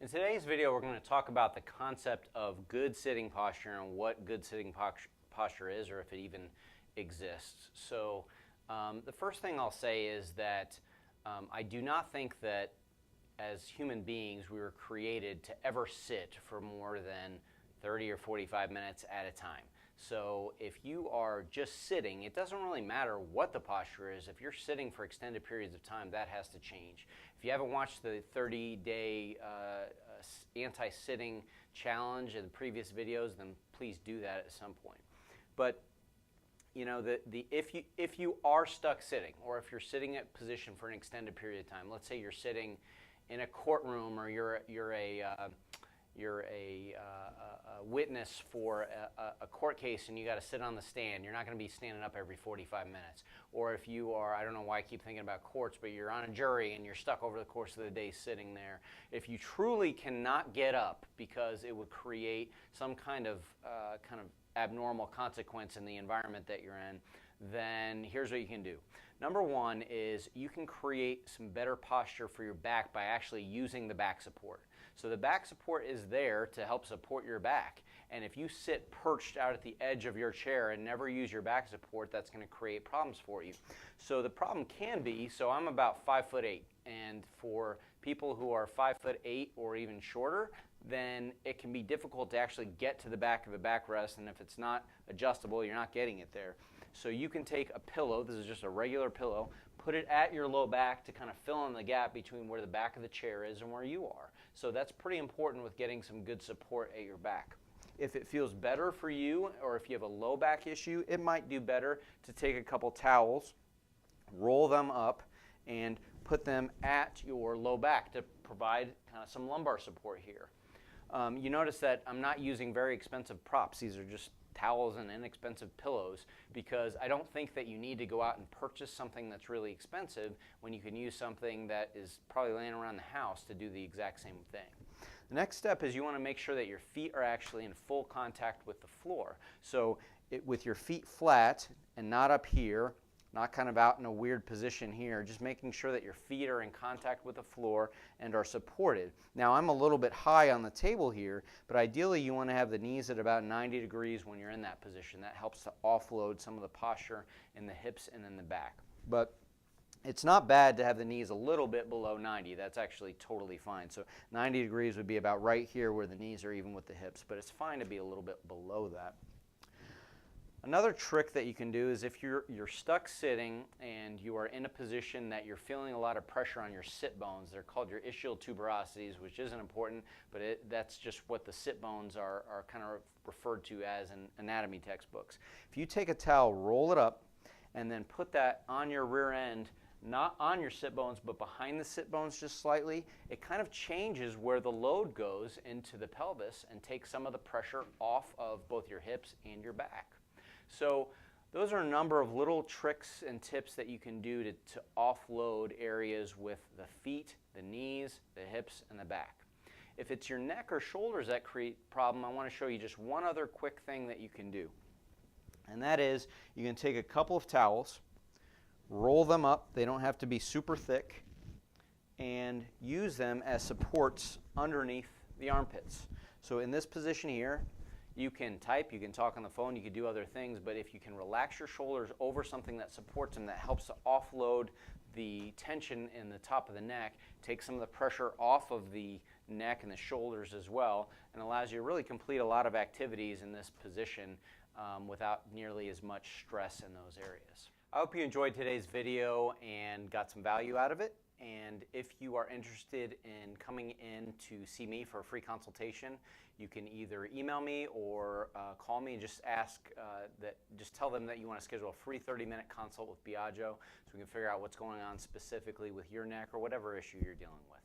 In today's video, we're going to talk about the concept of good sitting posture and what good sitting posture is, or if it even exists. So the first thing I'll say is that I do not think that as human beings we were created to ever sit for more than 30 or 45 minutes at a time. So if you are just sitting, it doesn't really matter what the posture is. If you're sitting for extended periods of time, that has to change. If you haven't watched the 30-day anti-sitting challenge in the previous videos, then please do that at some point. But you know, if you are stuck sitting, or if you're sitting at position for an extended period of time, let's say you're sitting in a courtroom, or you're a witness for a court case and you got to sit on the stand. You're not going to be standing up every 45 minutes. Or if you are, I don't know why I keep thinking about courts, but you're on a jury and you're stuck over the course of the day sitting there. If you truly cannot get up because it would create some kind of abnormal consequence in the environment that you're in, then here's what you can do. Number one is you can create some better posture for your back by actually using the back support. So the back support is there to help support your back. And if you sit perched out at the edge of your chair and never use your back support, that's going to create problems for you. So the problem can be, so I'm about 5'8", and for people who are 5'8" or even shorter, then it can be difficult to actually get to the back of the backrest, and if it's not adjustable, you're not getting it there. So you can take a pillow, this is just a regular pillow, put it at your low back to kind of fill in the gap between where the back of the chair is and where you are. So that's pretty important with getting some good support at your back. If it feels better for you, or if you have a low back issue, it might do better to take a couple towels, roll them up, and put them at your low back to provide kind of some lumbar support here. You notice that I'm not using very expensive props. These are just towels and inexpensive pillows, because I don't think that you need to go out and purchase something that's really expensive when you can use something that is probably laying around the house to do the exact same thing. The next step is you want to make sure that your feet are actually in full contact with the floor. So with your feet flat and not up here, not kind of out in a weird position here, just making sure that your feet are in contact with the floor and are supported. Now I'm a little bit high on the table here, but ideally you want to have the knees at about 90 degrees when you're in that position. That helps to offload some of the posture in the hips and in the back. But it's not bad to have the knees a little bit below 90. That's actually totally fine. So 90 degrees would be about right here where the knees are even with the hips, but it's fine to be a little bit below that. Another trick that you can do is if you're stuck sitting and you are in a position that you're feeling a lot of pressure on your sit bones. They're called your ischial tuberosities, which isn't important, but that's just what the sit bones are kind of referred to as in anatomy textbooks. If you take a towel, roll it up, and then put that on your rear end, not on your sit bones, but behind the sit bones just slightly, it kind of changes where the load goes into the pelvis and takes some of the pressure off of both your hips and your back. So those are a number of little tricks and tips that you can do to offload areas with the feet, the knees, the hips, and the back. If it's your neck or shoulders that create a problem, I want to show you just one other quick thing that you can do. And that is, you can take a couple of towels, roll them up, they don't have to be super thick, and use them as supports underneath the armpits. So in this position here, you can type, you can talk on the phone, you can do other things, but if you can relax your shoulders over something that supports them, that helps to offload the tension in the top of the neck, take some of the pressure off of the neck and the shoulders as well, and allows you to really complete a lot of activities in this position without nearly as much stress in those areas. I hope you enjoyed today's video and got some value out of it. And if you are interested in coming in to see me for a free consultation, you can either email me or call me and just just tell them that you want to schedule a free 30-minute consult with Biagio so we can figure out what's going on specifically with your neck or whatever issue you're dealing with.